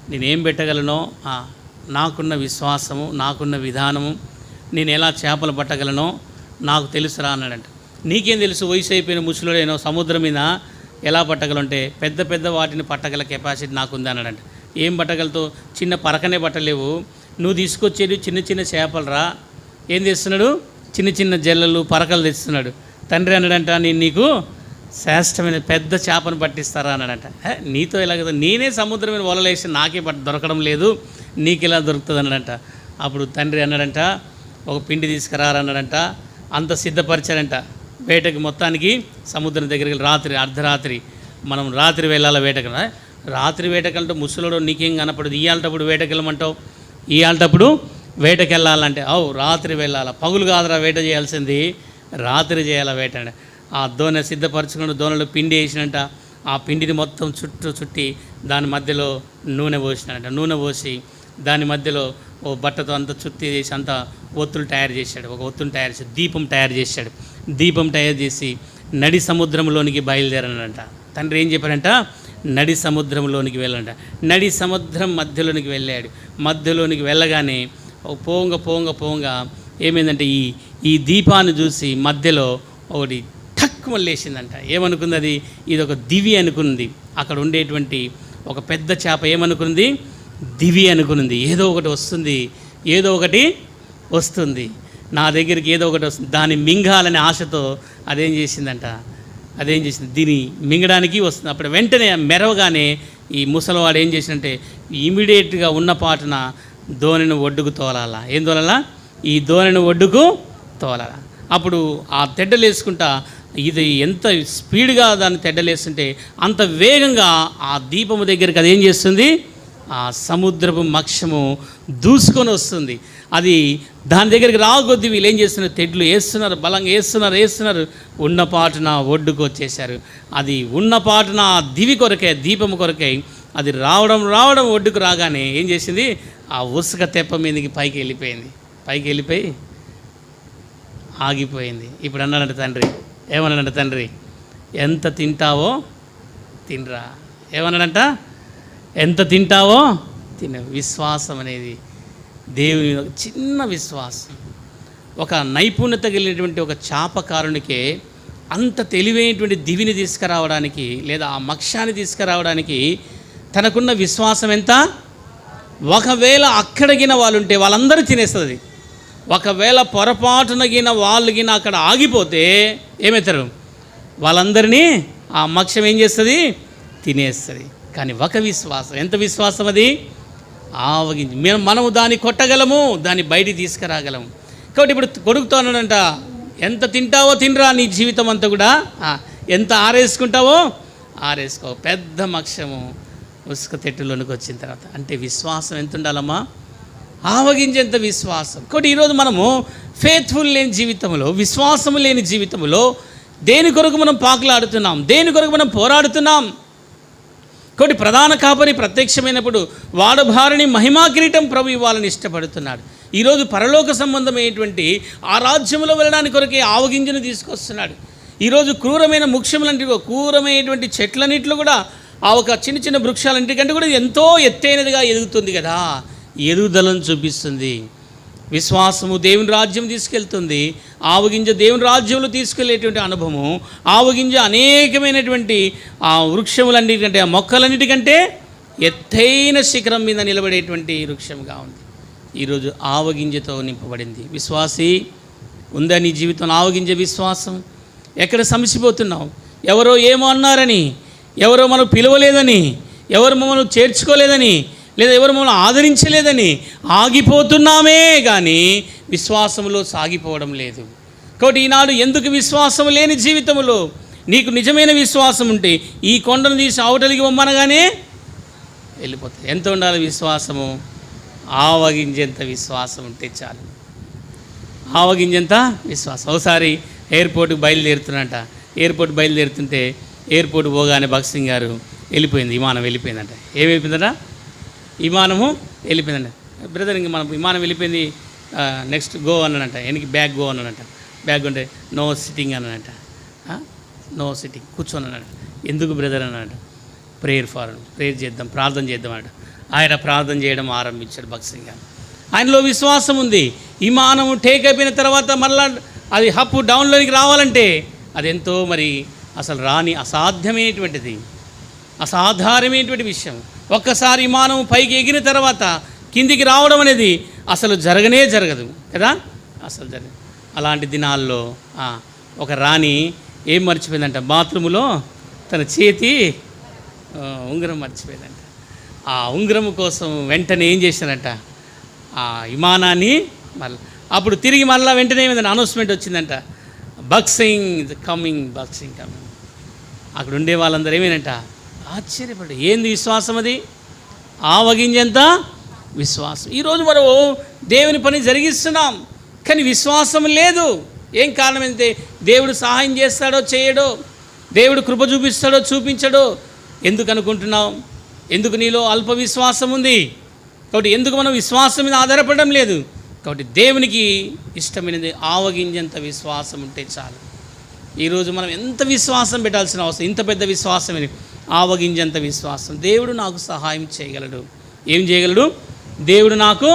నేనేం పెట్టగలనో నాకున్న విశ్వాసము, నాకున్న విధానము, నేను ఎలా చేపలు పట్టగలనో నాకు తెలుసురా అన్నాడంట. నీకేం తెలుసు? వయసు అయిపోయిన ముసలుడేనో సముద్రం మీద ఎలా పట్టగలంటే, పెద్ద వాటిని పట్టగల కెపాసిటీ నాకుంది అన్నాడంట. ఏం పట్టగలతో? చిన్న పరకనే పట్టలేవు, నువ్వు తీసుకొచ్చేది చిన్న చేపలరా. ఏం తెస్తున్నాడు? చిన్న జల్లలు, పరకలు తెస్తున్నాడు. తండ్రి అన్నాడంట, నేను నీకు శ్రేష్టమైన పెద్ద చేపను పట్టిస్తారా అన్నాడంట. నీతో ఎలాగ? నేనే సముద్రం మీద వలలేసి నాకే దొరకడం లేదు, నీకు ఎలా దొరుకుతుంది అన్నాడంట. అప్పుడు తండ్రి అన్నాడంట, ఒక పిండి తీసుకురారన్నాడంట. అంత సిద్ధపరిచాడంట వేటకి. మొత్తానికి సముద్రం దగ్గరికి అర్ధరాత్రి మనం రాత్రి వెళ్ళాలి వేటకు. రాత్రి వేటకంటే ముసలోడు నీకేం కనపడదు. ఇవాళటప్పుడు వేటకెళ్ళమంటావు, ఇవాళటప్పుడు వేటకెళ్ళాలంటే రాత్రి వెళ్ళాలా? పగులు కాదురా వేట చేయాల్సింది, రాత్రి చేయాలా వేట. ఆ దోణె సిద్ధపరచుకుని దోణలో పిండి వేసినంట. ఆ పిండిని మొత్తం చుట్టి దాని మధ్యలో నూనె పోసినాడంట. నూనె పోసి దాని మధ్యలో ఓ బట్టతో అంతా చుట్టి చేసి అంతా ఒత్తులు తయారు చేశాడు. ఒక ఒత్తులు తయారు చేసి దీపం తయారు చేసి నడి సముద్రంలోనికి బయలుదేరాడంట. తండ్రి ఏం చెప్పాడంట? నడి సముద్రంలోనికి వెళ్ళంట. నడి సముద్రం మధ్యలోనికి వెళ్ళాడు. మధ్యలోనికి వెళ్ళగానే పోంగ ఏమైందంటే ఈ దీపాన్ని చూసి మధ్యలో ఒకటి ఠక్కుమని లేచిందంట. ఏమనుకుంది అది? ఇది ఒక దివి అనుకుంది. అక్కడ ఉండేటువంటి ఒక పెద్ద చేప ఏమనుకుంది? దివి అనుకున్నది. ఏదో ఒకటి వస్తుంది నా దగ్గరికి, ఏదో ఒకటి వస్తుంది, దాన్ని మింగాలనే ఆశతో అదేం చేసింది? దీన్ని మింగడానికి వస్తుంది. అప్పుడు వెంటనే మెరవగానే ఈ ముసలివాడు ఏం చేసిందంటే ఇమీడియట్గా ఉన్న పాటున దోణిని ఒడ్డుకు తోలాలా. ఏం తోలాలా? ఈ దోణిని ఒడ్డుకు తోలాలా. అప్పుడు ఆ తెడ్డలేసుకుంటా, ఇది ఎంత స్పీడ్గా దాన్ని తెడ్డలేస్తుంటే అంత వేగంగా ఆ దీపము దగ్గరికి అది ఏం చేస్తుంది? ఆ సముద్రపు మత్స్యము దూసుకొని వస్తుంది. అది దాని దగ్గరికి రాకొద్ది వీళ్ళు ఏం చేస్తున్నారు? తెడ్లు వేస్తున్నారు, బలంగా వేస్తున్నారు. ఉన్నపాటున ఒడ్డుకు వచ్చేసారు. అది ఉన్నపాటున దివి కొరకే, దీపము కొరకే అది రావడం ఒడ్డుకు రాగానే ఏం చేసింది? ఆ ఉసుక తెప్ప మీదకి పైకి వెళ్ళిపోయి ఆగిపోయింది. ఇప్పుడు అన్నాడంట తండ్రి, ఏమన్నాడంట తండ్రి? ఎంత తింటావో తినరా. ఏమన్నాడంట? ఎంత తింటావో తిన. విశ్వాసం అనేది దేవుని చిన్న విశ్వాసం. ఒక నైపుణ్యత కలిగినటువంటి ఒక చేపకారునికే అంత తెలివైనటువంటి దివిని తీసుకురావడానికి లేదా ఆ మత్స్యాన్ని తీసుకురావడానికి తనకున్న విశ్వాసం ఎంత? ఒకవేళ అక్కడగిన వాళ్ళు ఉంటే వాళ్ళందరూ తినేస్తుంది. ఒకవేళ పొరపాటునగిన వాళ్ళు గిన అక్కడ ఆగిపోతే ఏమవుతారు? వాళ్ళందరినీ ఆ మత్స్యం ఏం చేస్తుంది? తినేస్తుంది. కానీ ఒక విశ్వాసం, ఎంత విశ్వాసం అది? ఆవగించి మనము దాన్ని కొట్టగలము, దాన్ని బయటికి తీసుకురాగలము. కాబట్టి ఇప్పుడు కొడుకుతో అన్నాడంట, ఎంత తింటావో తినరా నీ జీవితం అంతా కూడా, ఎంత ఆరేసుకుంటావో ఆరేసుకో. పెద్ద మత్స్యము ఉసుక తెట్టులోనికి వచ్చిన తర్వాత అంటే విశ్వాసం ఎంత ఉండాలమ్మా? ఆవగించేంత విశ్వాసం. కాబట్టి ఈరోజు మనము ఫేత్ఫుల్ లేని జీవితంలో, విశ్వాసము లేని జీవితంలో దేని కొరకు మనం పాకులాడుతున్నాం? దేని కొరకు మనం పోరాడుతున్నాం? కాబట్టి ప్రధాన కాపరి ప్రత్యక్షమైనప్పుడు వాడభారిని మహిమా కిరీటం ప్రభు ఇవ్వాలని ఇష్టపడుతున్నాడు. ఈరోజు పరలోక సంబంధమైనటువంటి ఆ రాజ్యంలో వెళ్ళడానికి కొరకే ఆవగింజను తీసుకొస్తున్నాడు. ఈరోజు క్రూరమైన వృక్షములంటి క్రూరమైనటువంటి చెట్లన్నింటిలో కూడా ఆ ఒక చిన్న చిన్న వృక్షాలన్నిటికంటే కూడా ఎంతో ఎత్తైనదిగా ఎదుగుతుంది కదా, ఎదుగుదలను చూపిస్తుంది. విశ్వాసము దేవుని రాజ్యం తీసుకెళ్తుంది. ఆవగింజ దేవుని రాజ్యంలో తీసుకెళ్లేటువంటి అనుభవం. ఆవగింజ అనేకమైనటువంటి ఆ వృక్షములన్నిటికంటే, ఆ మొక్కలన్నిటికంటే ఎత్తైన శిఖరం మీద నిలబడేటువంటి వృక్షంగా ఉంది. ఈరోజు ఆవగింజతో నింపబడింది. విశ్వాసి ఉందా నీ జీవితంలో ఆవగింజ విశ్వాసం? ఎక్కడ సమసిపోతున్నావు? ఎవరో ఏమో అన్నారని, ఎవరో మనం పిలవలేదని, ఎవరు మమ్మల్ని చేర్చుకోలేదని, లేదా ఎవరు మమ్మల్ని ఆదరించలేదని ఆగిపోతున్నామే కానీ విశ్వాసంలో సాగిపోవడం లేదు. కాబట్టి ఈనాడు ఎందుకు విశ్వాసం లేని జీవితంలో నీకు నిజమైన విశ్వాసం ఉంటే ఈ కొండను తీసి అవతలికి పొమ్మనగానే వెళ్ళిపోతుంది. ఎంత ఉండాలి విశ్వాసము? ఆవగింజంత విశ్వాసం ఉంటే చాలు. ఆవగింజంత విశ్వాసం. ఒకసారి ఎయిర్పోర్ట్కి బయలుదేరుతున్నట. ఎయిర్పోర్ట్ బయలుదేరుతుంటే ఎయిర్పోర్ట్ పోగానే భగత్ సింగ్ గారు వెళ్ళిపోయింది, విమానం వెళ్ళిపోయిందంట. ఏమి వెళ్ళిపోయిందట? విమానము వెళ్ళిపోయిందంట. బ్రదర్ ఇంక మన విమానం వెళ్ళిపోయింది, నెక్స్ట్ గో అన్నాడంట. వెనక్కి బ్యాగ్ గో అన్నాడంట. బ్యాగ్ ఉంటే నో సిట్టింగ్ అన్నాడంట. నో సిట్టింగ్, కూర్చోనన్నాడు. ఎందుకు బ్రదర్ అన్నాడు? ప్రేయర్ చేద్దాం, ప్రార్థన చేద్దాం అన్నాడు. ఆయన ప్రార్థన చేయడం ఆరంభించాడు భగత్ సింగ్ గారు. ఆయనలో విశ్వాసం ఉంది. విమానం టేక్ అయిపోయిన తర్వాత మళ్ళా అది అప్ డౌన్లోనికి రావాలంటే అదెంతో మరి అసలు రాని అసాధ్యమైనటువంటిది, అసాధారణమైనటువంటి విషయం. ఒక్కసారి విమానం పైకి ఎగిరిన తర్వాత కిందికి రావడం అనేది అసలు జరగదు కదా, అసలు జరగదు. అలాంటి దినాల్లో ఒక రాణి ఏం మర్చిపోయిందంట? బాత్రూములో తన చేతి ఉంగరం మర్చిపోయిందంట. ఆ ఉంగరం కోసం వెంటనే ఏం చేశారంట? ఆ విమానాన్ని మళ్ళీ అప్పుడు తిరిగి మళ్ళీ వెంటనే ఏమైందంటే అనౌన్స్మెంట్ వచ్చిందంట, భగత్ సింగ్ కమింగ్. అక్కడ ఉండే వాళ్ళందరూ ఏమేనంట? ఆశ్చర్యపడి, ఏంది విశ్వాసం అది? ఆవగింజంత విశ్వాసం. ఈరోజు మనం దేవుని పని జరిగిస్తున్నాం కానీ విశ్వాసం లేదు. ఏం కారణం? అంటే దేవుడు సహాయం చేస్తాడో చేయడో, దేవుడు కృప చూపిస్తాడో చూపించడో ఎందుకు అనుకుంటున్నావు? ఎందుకు నీలో అల్ప విశ్వాసం ఉంది? కాబట్టి ఎందుకు మనం విశ్వాసం మీద ఆధారపడడం లేదు? కాబట్టి దేవునికి ఇష్టమైనది ఆవగింజంత విశ్వాసం ఉంటే చాలు. ఈరోజు మనం ఎంత విశ్వాసం పెట్టాల్సిన అవసరం? ఇంత పెద్ద విశ్వాసమే, ఆవగింజంత విశ్వాసం. దేవుడు నాకు సహాయం చేయగలడు. ఏం చేయగలడు? దేవుడు నాకు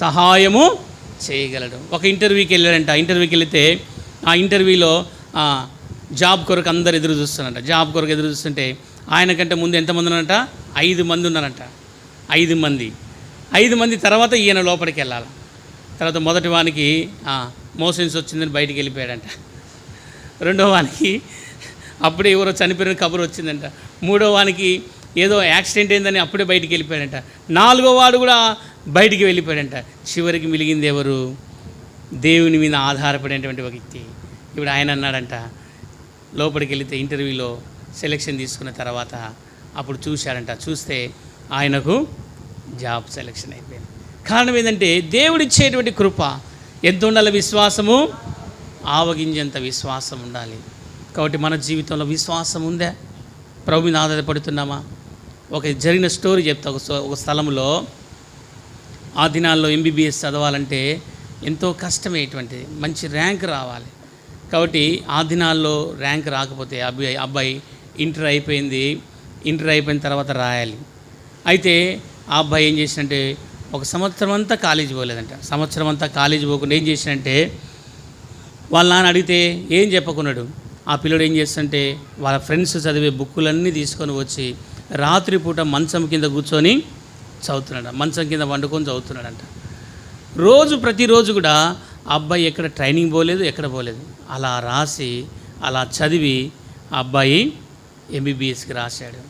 సహాయము చేయగలడు. ఒక ఇంటర్వ్యూకి వెళ్ళాడంట. ఇంటర్వ్యూకి వెళితే ఆ ఇంటర్వ్యూలో జాబ్ కొరకు అందరు ఎదురు చూస్తున్నారంట. జాబ్ కొరకు ఎదురు చూస్తుంటే ఆయనకంటే ముందు ఎంతమంది ఉన్నారంట? 5 మంది ఉన్నారంట. 5 మంది తర్వాత ఈయన లోపలికి వెళ్ళాలి. తర్వాత మొదటి వానికి మోషన్స్ వచ్చిందని బయటికి వెళ్ళిపోయాడంట. రెండో వానికి అప్పుడే ఎవరో చనిపోయిన కబురు వచ్చిందంట. మూడో వానికి ఏదో యాక్సిడెంట్ అయిందని అప్పుడే బయటికి వెళ్ళిపోయాడంట. 4వ వాడు కూడా బయటికి వెళ్ళిపోయాడంట. చివరికి మిగిలింది ఎవరు? దేవుని మీద ఆధారపడేటువంటి ఒక వ్యక్తి. ఇప్పుడు ఆయన అన్నాడంట, లోపలికి వెళితే ఇంటర్వ్యూలో సెలెక్షన్ తీసుకున్న తర్వాత అప్పుడు చూశాడంట. చూస్తే ఆయనకు జాబ్ సెలెక్షన్ అయిపోయింది. కారణం ఏంటంటే దేవుడిచ్చేటువంటి కృప. ఎంత ఉండాలి విశ్వాసము? ఆవగింజంత విశ్వాసం ఉండాలి. కాబట్టి మన జీవితంలో విశ్వాసం ఉందా? ప్రభు మీద ఆధారపడుతున్నామా? ఒక జరిగిన స్టోరీ చెప్తా. ఒక స్థలంలో ఆ దినాల్లో MBBS చదవాలంటే ఎంతో కష్టమేటువంటిది, మంచి ర్యాంక్ రావాలి. కాబట్టి ఆ దినాల్లో ర్యాంక్ రాకపోతే అబ్బాయి ఇంటర్ అయిపోయిన తర్వాత రాయాలి. అయితే ఆ అబ్బాయి ఏం చేసినంటే ఒక సంవత్సరం అంతా కాలేజీ పోలేదంట. సంవత్సరం అంతా కాలేజీ పోకుండా ఏం చేసినంటే వాళ్ళ నాన్న అడిగితే ఏం చెప్పకున్నాడు. ఆ పిల్లడు ఏం చేస్తుంటే వాళ్ళ ఫ్రెండ్స్ చదివే బుక్కులన్నీ తీసుకొని వచ్చి రాత్రిపూట మంచం కింద కూర్చొని చదువుతున్నాడు. మంచం కింద వండుకొని చదువుతున్నాడంట. ప్రతిరోజు కూడా ఆ అబ్బాయి ఎక్కడ ట్రైనింగ్ పోలేదు, ఎక్కడ పోలేదు. అలా రాసి అలా చదివి ఆ అబ్బాయి MBBSకి రాశాడు.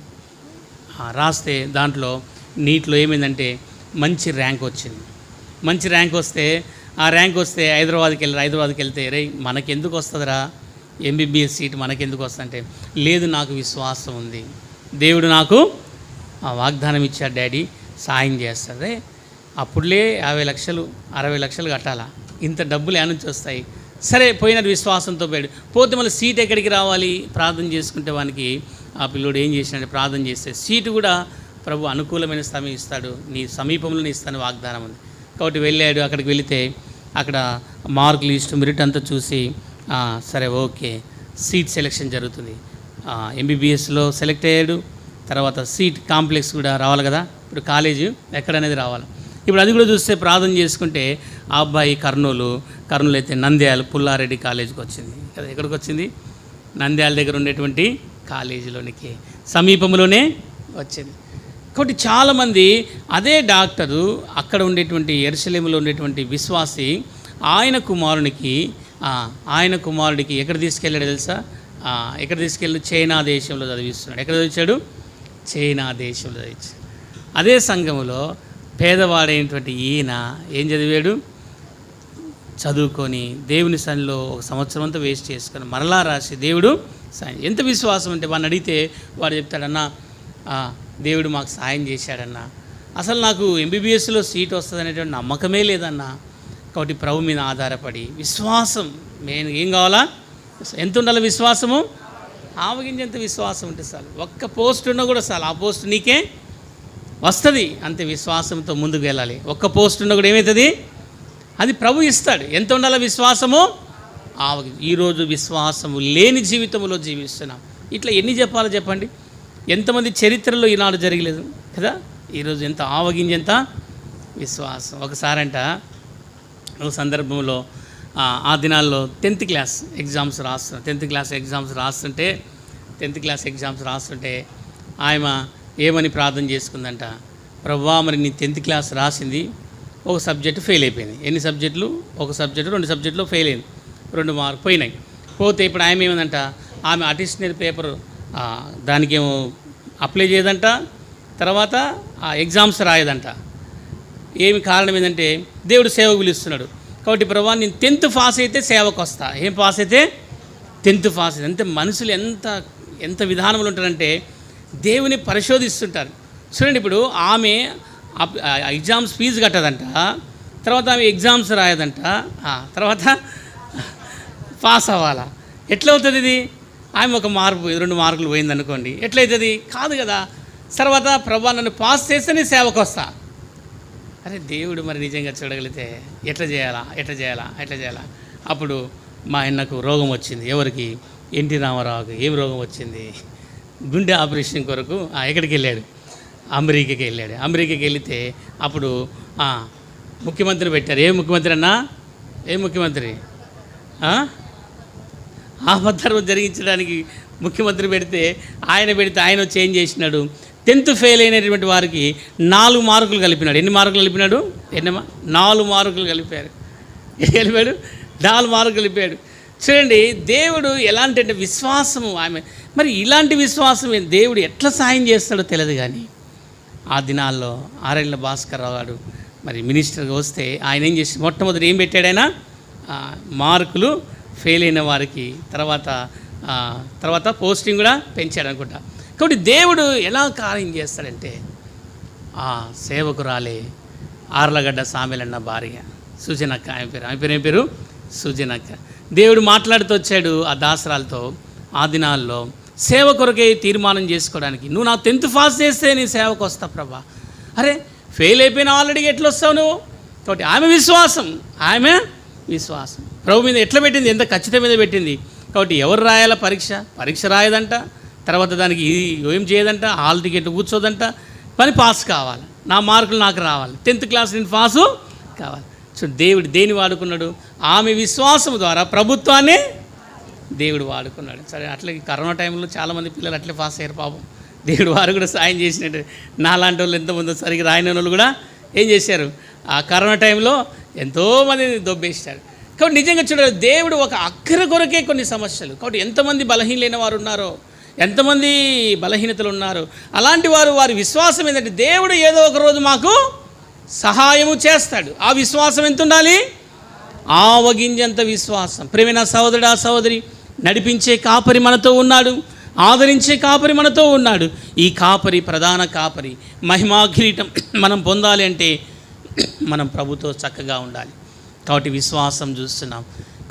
రాస్తే దాంట్లో నీట్లో ఏమైందంటే మంచి ర్యాంక్ వచ్చింది. మంచి ర్యాంక్ వస్తే హైదరాబాద్కి వెళ్తే రే మనకెందుకు వస్తుందిరా MBBS సీట్, మనకెందుకు వస్తుందంటే లేదు నాకు విశ్వాసం ఉంది, దేవుడు నాకు వాగ్దానం ఇచ్చాడు, డాడీ సాయం చేస్తాడే. అప్పుడులే 50 లక్షలు 60 లక్షలు కట్టాలా? ఇంత డబ్బులు ఏ నుంచి వస్తాయి? సరే పోయిన విశ్వాసంతో పోతే మళ్ళీ సీట్ ఎక్కడికి రావాలి? ప్రార్థన చేసుకుంటే వానికి ఆ పిల్లోడు ఏం చేసినట్టు ప్రార్థన చేస్తే సీటు కూడా ప్రభు అనుకూలమైన సమయం ఇస్తాడు, నీ సమీపంలోనే ఇస్తాను వాగ్దానం ఉంది. కాబట్టి వెళ్ళాడు. అక్కడికి వెళితే అక్కడ మార్క్ లిస్ట్ మెరిట్ అంతా చూసి సరే ఓకే సీట్ సెలెక్షన్ జరుగుతుంది. ఎంబీబీఎస్లో సెలెక్ట్ అయ్యాడు. తర్వాత సీట్ కాంప్లెక్స్ కూడా రావాలి కదా, ఇప్పుడు కాలేజీ ఎక్కడనేది రావాలి. ఇప్పుడు అది కూడా చూస్తే ప్రార్థన చేసుకుంటే ఆ అబ్బాయి కర్నూలు అయితే నంద్యాల పుల్లారెడ్డి కాలేజీకి వచ్చింది కదా. ఎక్కడికి వచ్చింది? నంద్యాల దగ్గర ఉండేటువంటి కాలేజీలోనికి సమీపంలోనే వచ్చింది. కాబట్టి చాలామంది అదే డాక్టరు అక్కడ ఉండేటువంటి యెరూషలేములో ఉండేటువంటి విశ్వాసి ఆయన కుమారుడికి ఎక్కడ తీసుకెళ్ళాడు తెలుసా? ఎక్కడ తీసుకెళ్ళి చైనా దేశంలో చదివిస్తున్నాడు. ఎక్కడ చదివించాడు? చైనా దేశంలో చదివించాడు. అదే సంఘంలో పేదవాడైనటువంటి ఈయన ఏం చదివాడు? చదువుకొని దేవుని సన్నిలో 1 సంవత్సరం అంతా వేస్ట్ చేసుకొని మరలా రాసి దేవుడు సాయం. ఎంత విశ్వాసం అంటే వాడిని అడిగితే వాడు చెప్తాడన్నా దేవుడు మాకు సాయం చేశాడన్నా, అసలు నాకు ఎంబీబీఎస్లో సీట్ వస్తుంది అనేటువంటి నమ్మకమే లేదన్నా. కాబట్టి ప్రభు మీద ఆధారపడి విశ్వాసం మెయిన్. ఏం కావాలా? ఎంత ఉండాలి విశ్వాసము? ఆవగించేంత విశ్వాసం ఉంటే చాలు. ఒక్క పోస్ట్ ఉన్నా కూడా చాలు, ఆ పోస్ట్ నీకే వస్తుంది. అంతే విశ్వాసంతో ముందుకు వెళ్ళాలి. ఒక్క పోస్ట్ ఉన్నా కూడా ఏమవుతుంది? అది ప్రభు ఇస్తాడు. ఎంత ఉండాలి విశ్వాసము? ఈరోజు విశ్వాసము లేని జీవితంలో జీవిస్తున్నాం. ఇట్లా ఎన్ని చెప్పాలో చెప్పండి. ఎంతమంది చరిత్రలో ఈనాడు జరగలేదు కదా. ఈరోజు ఎంత ఆవగింజంత విశ్వాసం. ఒకసారంట ఒక సందర్భంలో ఆ దినాల్లో 10th క్లాస్ ఎగ్జామ్స్ రాస్తుంటే 10th క్లాస్ ఎగ్జామ్స్ రాస్తుంటే ఆమె ఏమని ప్రార్థన చేసుకుందంట, ప్రభువా మరి నీ 10th క్లాస్ రాసింది ఒక సబ్జెక్టు ఫెయిల్ అయిపోయింది. ఎన్ని సబ్జెక్టులు? ఒక సబ్జెక్టు 2 సబ్జెక్టులో ఫెయిల్ అయింది, 2 మార్కులు పోయినాయి. పోతే ఇప్పుడు ఆమె ఏమందంట, ఆమె అడిషనల్ పేపర్ దానికేమో అప్లై చేయదంట, తర్వాత ఆ ఎగ్జామ్స్ రాయదంట. ఏమి కారణం ఏంటంటే దేవుడు సేవకు పిలుస్తున్నాడు. కాబట్టి ప్రభువా నేను 10th పాస్ అయితే సేవకు వస్తా. ఏం పాస్ అయితే? 10th pass. అంటే మనుషులు ఎంత విధానంలో ఉంటారంటే దేవుని పరిశోధిస్తుంటారు. చూడండి, ఇప్పుడు ఆమె ఎగ్జామ్స్ ఫీజు కట్టదంట, తర్వాత ఆమె ఎగ్జామ్స్ రాయదంట, తర్వాత పాస్ అవ్వాలా. ఎట్లా అవుతుంది ఇది? ఆమె 1 మార్కు 2 మార్కులు పోయింది అనుకోండి, ఎట్లయితుంది? కాదు కదా. తర్వాత ప్రభువా నన్ను పాస్ చేస్తే నేను సేవకు వస్తా. అరే దేవుడు మరి నిజంగా చూడగలిగితే ఎట్లా చేయాలా? అప్పుడు మా ఆయనకు రోగం వచ్చింది. ఎవరికి? ఎన్టీ రామారావుకి. ఏం రోగం వచ్చింది? గుండె ఆపరేషన్ కొరకు ఎక్కడికి వెళ్ళాడు? అమెరికాకి వెళ్ళాడు. అమెరికాకి వెళితే అప్పుడు ముఖ్యమంత్రిని పెట్టారు. ఏ ముఖ్యమంత్రి అన్నా? ఏ ముఖ్యమంత్రి? ఆపద్ధర్మ జరిగించడానికి ముఖ్యమంత్రి పెడితే ఆయన వచ్చి ఏం చేసినాడు? 10th ఫెయిల్ అయినటువంటి వారికి 4 మార్కులు కలిపినాడు. ఎన్ని మార్కులు కలిపినాడు? 4 మార్కులు కలిపాడు. 4 మార్కులు కలిపాడు. చూడండి, దేవుడు ఎలాంటి అంటే విశ్వాసము. ఆమె మరి ఇలాంటి విశ్వాసం దేవుడు ఎట్లా సాయం చేస్తాడో తెలియదు. కానీ ఆ దినాల్లో ఆరేళ్ల భాస్కర్ రావు గారు మరి మినిస్టర్గా వస్తే ఆయన ఏం చేసి మొట్టమొదటి ఏం పెట్టాడు? ఆయన మార్కులు ఫెయిల్ అయిన వారికి తర్వాత పోస్టింగ్ కూడా పెంచాడు అనుకుంటా. కాబట్టి దేవుడు ఎలా కార్యం చేస్తాడంటే సేవకురాలే ఆర్లగడ్డ సామెలన్న భార్య సుజనక్క. ఆమె పేరు సుజనక్క. దేవుడు మాట్లాడుతూ వచ్చాడు ఆ దాసరాలతో. ఆ దినాల్లో సేవ కొరకే తీర్మానం చేసుకోవడానికి, నువ్వు నా 10th పాస్ చేస్తే నీ సేవకు వస్తా ప్రభా. అరే ఫెయిల్ అయిపోయిన ఆల్రెడీ ఎట్లా వస్తావు నువ్వు? కాబట్టి ఆమె విశ్వాసం ప్రభు మీద ఎట్లా పెట్టింది? ఎంత ఖచ్చితం మీద పెట్టింది. కాబట్టి ఎవరు రాయాలా? పరీక్ష రాయదంట, తర్వాత దానికి ఏం చేయదంట, హాల్ టికెట్ కూర్చోదంట, పని పాస్ కావాలి, నా మార్కులు నాకు రావాలి, 10th క్లాస్ నేను పాసు కావాలి. సో దేవుడు దేని వాడుకున్నాడు? ఆమె విశ్వాసం ద్వారా ప్రభుత్వాన్ని దేవుడు వాడుకున్నాడు. సరే, అట్లా కరోనా టైంలో చాలామంది పిల్లలు అట్లే పాస్ అయ్యారు పాపం. దేవుడు వారు కూడా సాయం చేసినట్టు. నాలాంటి వాళ్ళు ఎంతమంది సరిగ్గా రాయని వాళ్ళు కూడా ఏం చేశారు? ఆ కరోనా టైంలో ఎంతోమంది దొబ్బేశాడు. కాబట్టి నిజంగా చూడాలి, దేవుడు ఒక అక్కర కొరకే కొన్ని సమస్యలు. కాబట్టి ఎంతమంది బలహీనలైన వారు ఉన్నారో, ఎంతమంది బలహీనతలు ఉన్నారు, అలాంటి వారి విశ్వాసం ఏంటంటే దేవుడు ఏదో ఒక రోజు మాకు సహాయము చేస్తాడు. ఆ విశ్వాసం ఎంత ఉండాలి? ఆవగింజంత విశ్వాసం. ప్రియమైన సహోదరుడా సహోదరి, నడిపించే కాపరి మనతో ఉన్నాడు, ఆదరించే కాపరి మనతో ఉన్నాడు. ఈ కాపరి ప్రధాన కాపరి. మహిమా కిరీటం మనం పొందాలి అంటే మనం ప్రభుతో చక్కగా ఉండాలి. కాబట్టి విశ్వాసం చూస్తున్నాం.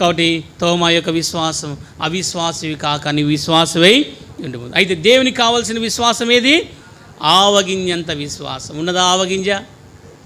కాబట్టి తోమా యొక్క విశ్వాసం అవిశ్వాసవి కాక నీ విశ్వాసమై ఉండు. అయితే దేవునికి కావాల్సిన విశ్వాసం ఏది? ఆవగింజంత విశ్వాసం. ఉన్నదా ఆవగింజ?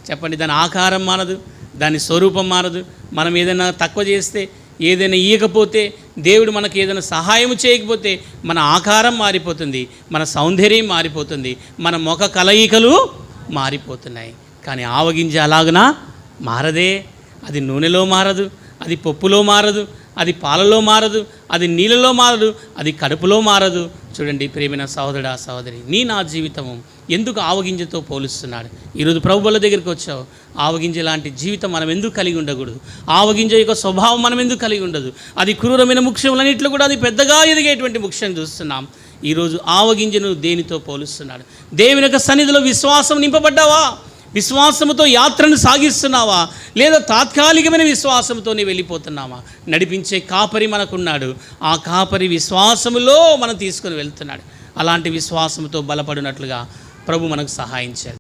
చెప్పండి. దాని ఆకారం మారదు, దాని స్వరూపం మారదు. మనం ఏదైనా తక్కువ చేస్తే, ఏదైనా ఇయ్యకపోతే, దేవుడు మనకు ఏదైనా సహాయం చేయకపోతే మన ఆకారం మారిపోతుంది, మన సౌందర్యం మారిపోతుంది, మన ముఖ కలయికలు మారిపోతున్నాయి. కానీ ఆవగింజ అలాగునా మారదే. అది నూనెలో మారదు, అది పప్పులో మారదు, అది పాలలో మారదు, అది నీళ్ళలో మారదు, అది కడుపులో మారదు. చూడండి ప్రియమైన సహోదరుడా సహోదరి, నా జీవితము ఎందుకు ఆవగింజతో పోలుస్తున్నాడు? ఈరోజు ప్రభువుల దగ్గరికి వచ్చావు. ఆవగింజ లాంటి జీవితం మనం ఎందుకు కలిగి ఉండకూడదు? ఆవగింజ యొక్క స్వభావం మనం ఎందుకు కలిగి ఉండదు? అది క్రూరమైన వృక్షములన్నింటిలో కూడా అది పెద్దగా ఎదిగేటువంటి వృక్షం చూస్తున్నాం. ఈరోజు ఆవగింజను దేనితో పోలుస్తున్నాడు? దేవుని యొక్క సన్నిధిలో విశ్వాసం నింపబడ్డావా? విశ్వాసముతో యాత్రను సాగిస్తున్నావా? లేదా తాత్కాలికమైన విశ్వాసంతో వెళ్ళిపోతున్నావా? నడిపించే కాపరి మనకున్నాడు. ఆ కాపరి విశ్వాసములో మనం తీసుకొని వెళ్తున్నాడు. అలాంటి విశ్వాసంతో బలపడినట్లుగా ప్రభు మనకు సహాయం చేయాలి.